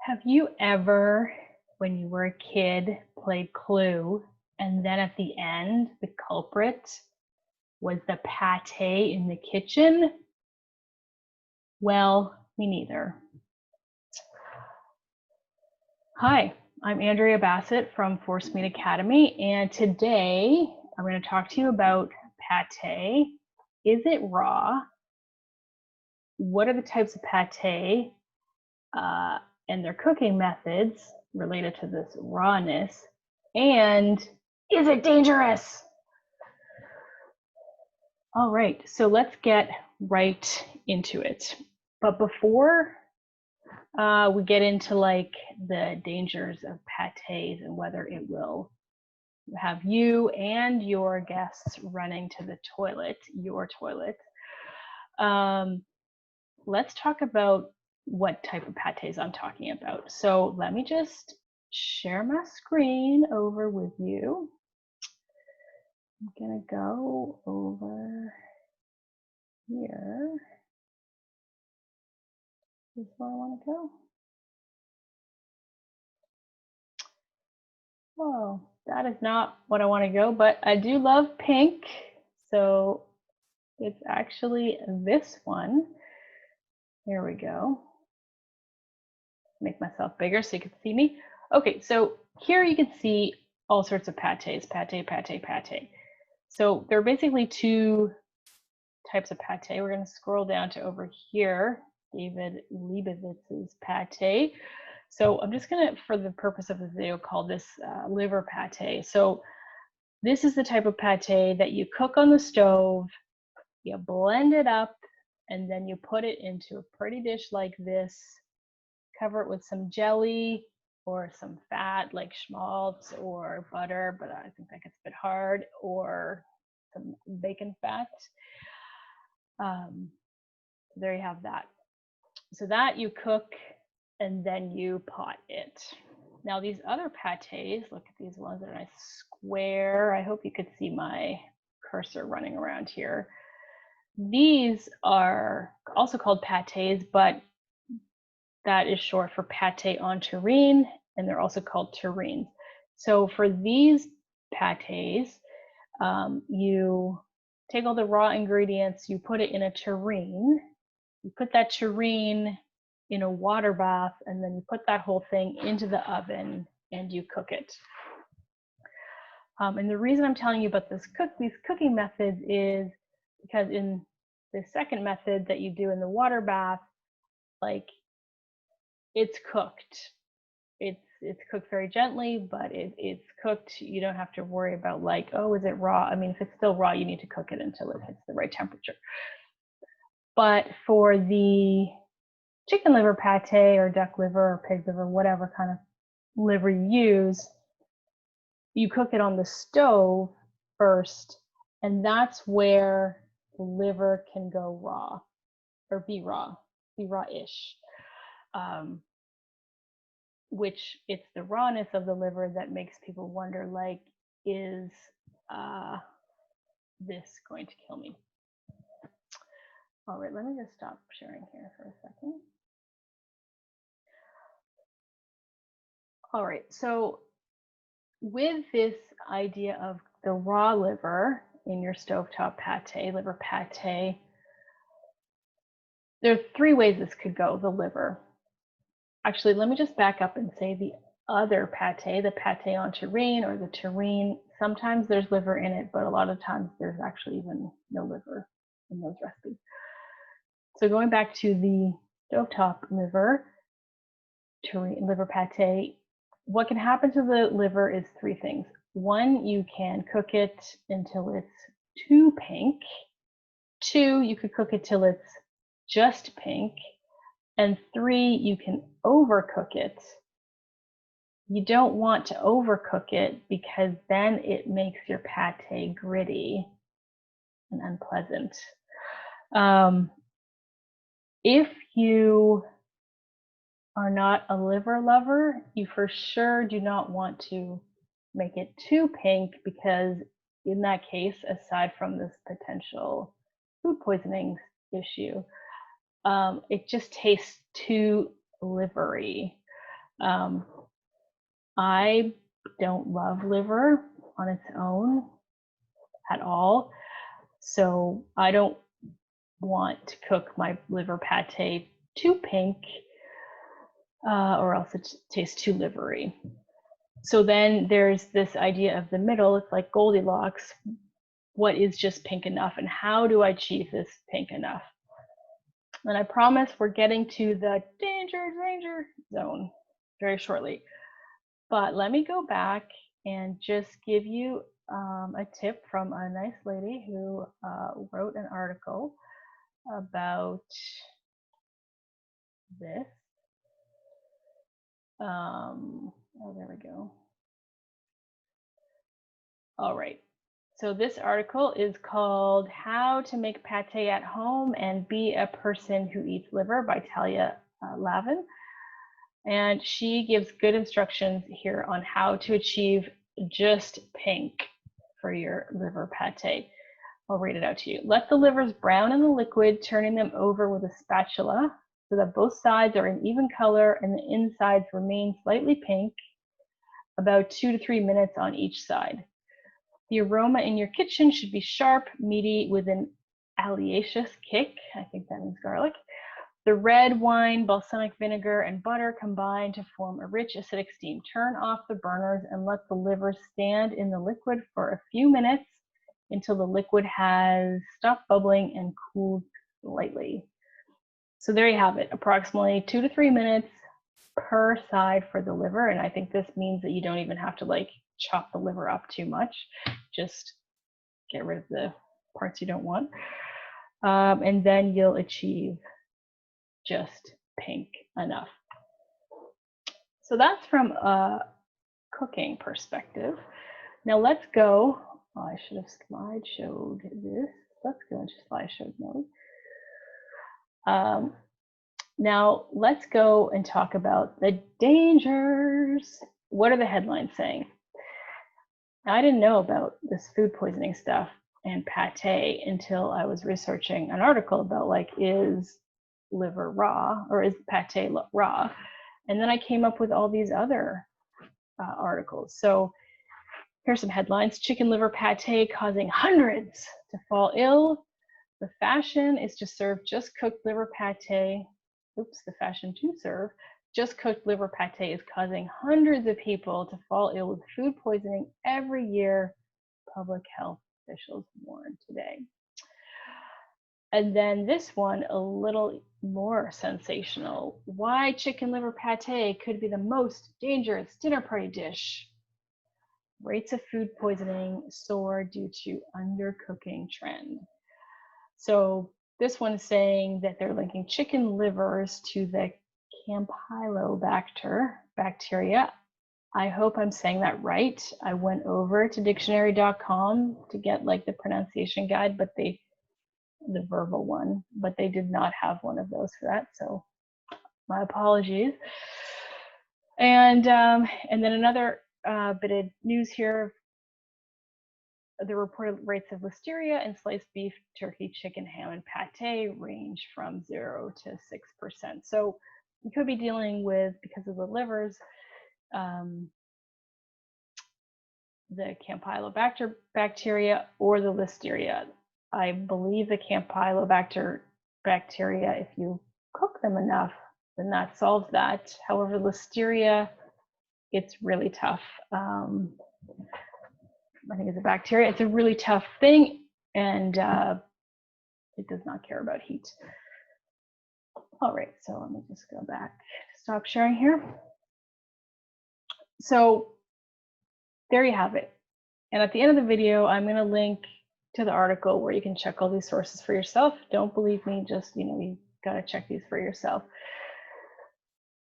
Have you ever, when you were a kid, played Clue, and then at the end, the culprit was the pate in the kitchen? Well, me neither. Hi, I'm Andrea Bassett from Forcemeat Academy, and today I'm going to talk to you about pate. Is it raw? What are the types of pate and their cooking methods related to this rawness? And is it dangerous? All right, so let's get right into it. But before we get into like the dangers of pates and whether it will have you and your guests running to the toilet, your toilet, let's talk about what type of pates I'm talking about. So let me just share my screen over with you. I'm gonna go over here. This is where I want to go. Whoa, that is not what I want to go, but I do love pink. So it's actually this one. Here we go. Make myself bigger so you can see me. Okay, so here you can see all sorts of pates, pate. So there are basically two types of pate. We're going to scroll down to over here, David Leibovitz's pate. So I'm just going to, for the purpose of the video, call this liver pate. So this is the type of pate that you cook on the stove, you blend it up, and then you put it into a pretty dish like this, cover it with some jelly or some fat like schmaltz or butter, but I think that gets a bit hard, or some bacon fat. There you have that. So that you cook and then you pot it. Now these other pates, look at these ones that are nice square. I hope you could see my cursor running around here. These are also called pates, but that is short for pate en terrine, and they're also called terrines. So for these pates, you take all the raw ingredients, you put it in a terrine, you put that terrine in a water bath, and then you put that whole thing into the oven and you cook it. And the reason I'm telling you about these cooking methods is because in the second method that you do in the water bath, like it's cooked. It's cooked very gently, but it's cooked. You don't have to worry about like, oh, is it raw? I mean, if it's still raw, you need to cook it until it hits the right temperature. But for the chicken liver pate or duck liver or pig liver, whatever kind of liver you use, you cook it on the stove first, and that's where the liver can go raw or be raw-ish. Which it's the rawness of the liver that makes people wonder, like, is this going to kill me? All right, let me just stop sharing here for a second. All right, so with this idea of the raw liver in your stovetop pate, liver pate, there are three ways this could go, the liver. Actually, let me just back up and say the other pate, the pate en terrine or the terrine, sometimes there's liver in it, but a lot of times there's actually even no liver in those recipes. So going back to the stovetop liver, terrine, liver pate, what can happen to the liver is three things. One, you can cook it until it's too pink. Two, you could cook it till it's just pink. And three, you can overcook it. You don't want to overcook it because then it makes your pate gritty and unpleasant. If you are not a liver lover, you for sure do not want to make it too pink, because in that case, aside from this potential food poisoning issue, it just tastes too livery. I don't love liver on its own at all, so I don't want to cook my liver pate too pink, or else it tastes too livery. So then there's this idea of the middle. It's like Goldilocks. What is just pink enough, and how do I achieve this pink enough? And I promise we're getting to the danger zone very shortly. But let me go back and just give you a tip from a nice lady who wrote an article about this. Oh, there we go. All right. So this article is called How to Make Pate at Home and Be a Person Who Eats Liver by Talia Lavin. And she gives good instructions here on how to achieve just pink for your liver pate. I'll read it out to you. Let the livers brown in the liquid, turning them over with a spatula so that both sides are an even color and the insides remain slightly pink, about 2 to 3 minutes on each side. The aroma in your kitchen should be sharp, meaty, with an alliaceous kick. I think that means garlic. The red wine, balsamic vinegar, and butter combine to form a rich acidic steam. Turn off the burners and let the liver stand in the liquid for a few minutes until the liquid has stopped bubbling and cooled slightly. So there you have it, approximately 2 to 3 minutes per side for the liver. And I think this means that you don't even have to like chop the liver up too much. Just get rid of the parts you don't want. And then you'll achieve just pink enough. So that's from a cooking perspective. Now let's go. Oh, I should have slideshowed this. Let's go into slideshow mode. Now let's go and talk about the dangers. What are the headlines saying? Now, I didn't know about this food poisoning stuff and pate until I was researching an article about like, is liver raw or is pate raw? And then I came up with all these other articles. So here's some headlines. Chicken liver pate causing hundreds to fall ill. The fashion is to serve just cooked liver pate. Oops, the fashion to serve just cooked liver pate is causing hundreds of people to fall ill with food poisoning every year, public health officials warn today. And then this one, a little more sensational. Why chicken liver pate could be the most dangerous dinner party dish. Rates of food poisoning soar due to undercooking trend. So this one's saying that they're linking chicken livers to the Campylobacter bacteria. I hope I'm saying that right. I went over to dictionary.com to get like the pronunciation guide, but the verbal one, but they did not have one of those for that. So my apologies. And then another bit of news here. The reported rates of listeria in sliced beef, turkey, chicken, ham, and pate range from 0 to 6%. So we could be dealing with, because of the livers, the Campylobacter bacteria or the listeria. I believe the Campylobacter bacteria, if you cook them enough, then that solves that. However, listeria, it's really tough. I think it's a bacteria. It's a really tough thing, and it does not care about heat. All right, so let me just go back, stop sharing here. So there you have it. And at the end of the video, I'm going to link to the article where you can check all these sources for yourself. Don't believe me, just, you know, you got to check these for yourself.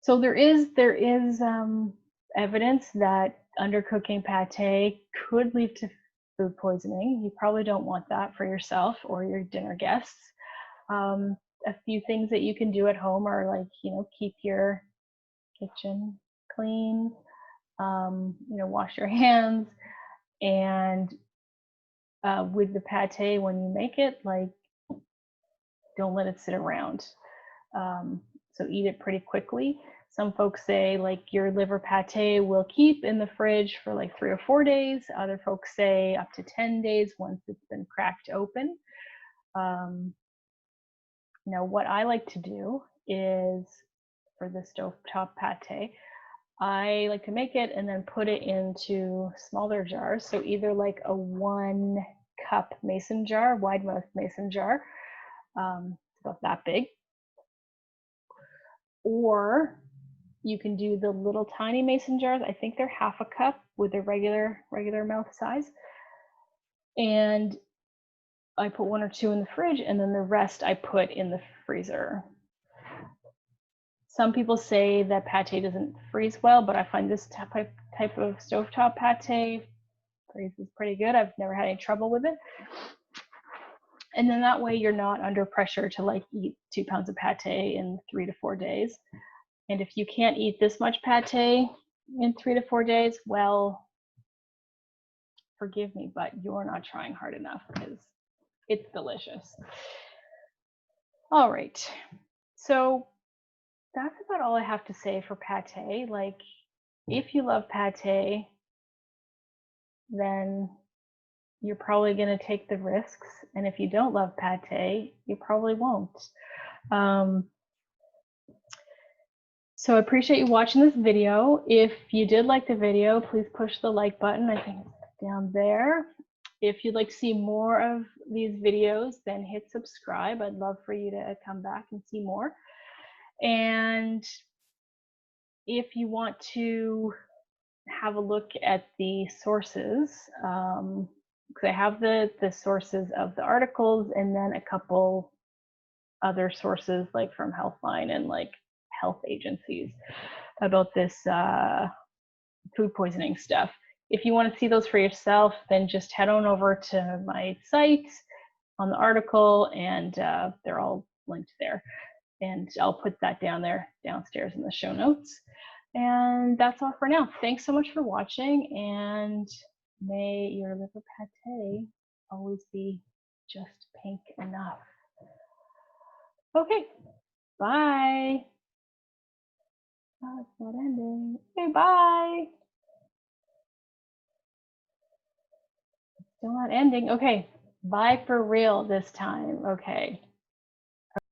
So there is evidence that undercooking pate could lead to food poisoning. You probably don't want that for yourself or your dinner guests. A few things that you can do at home are like, you know, keep your kitchen clean, you know, wash your hands, and with the pate, when you make it, like, don't let it sit around. so eat it pretty quickly. Some folks say like your liver pate will keep in the fridge for like 3 or 4 days. Other folks say up to 10 days once it's been cracked open. Now what I like to do is, for the stovetop pate, I like to make it and then put it into smaller jars. So either like a 1 cup mason jar, wide mouth mason jar, it's about that big, or you can do the little tiny mason jars. I think they're half a cup with a regular mouth size. And I put 1 or 2 in the fridge, and then the rest I put in the freezer. Some people say that pate doesn't freeze well, but I find this type of stovetop pate freezes pretty good. I've never had any trouble with it. And then that way you're not under pressure to like eat 2 pounds of pate in 3 to 4 days. And if you can't eat this much pate in 3 to 4 days, well, forgive me, but you're not trying hard enough because it's delicious. All right, so that's about all I have to say for pate. Like, if you love pate, then you're probably going to take the risks. And if you don't love pate, you probably won't. So I appreciate you watching this video. If you did like the video, please push the like button. I think it's down there. If you'd like to see more of these videos, then hit subscribe. I'd love for you to come back and see more. And if you want to have a look at the sources, because I have the sources of the articles and then a couple other sources like from Healthline and like health agencies about this food poisoning stuff. If you want to see those for yourself, then just head on over to my site on the article, and they're all linked there. And I'll put that downstairs in the show notes. And that's all for now. Thanks so much for watching, and may your liver pate always be just pink enough. Okay, bye. Oh, it's not ending. Okay, bye. Still not ending. Okay, bye for real this time. Okay.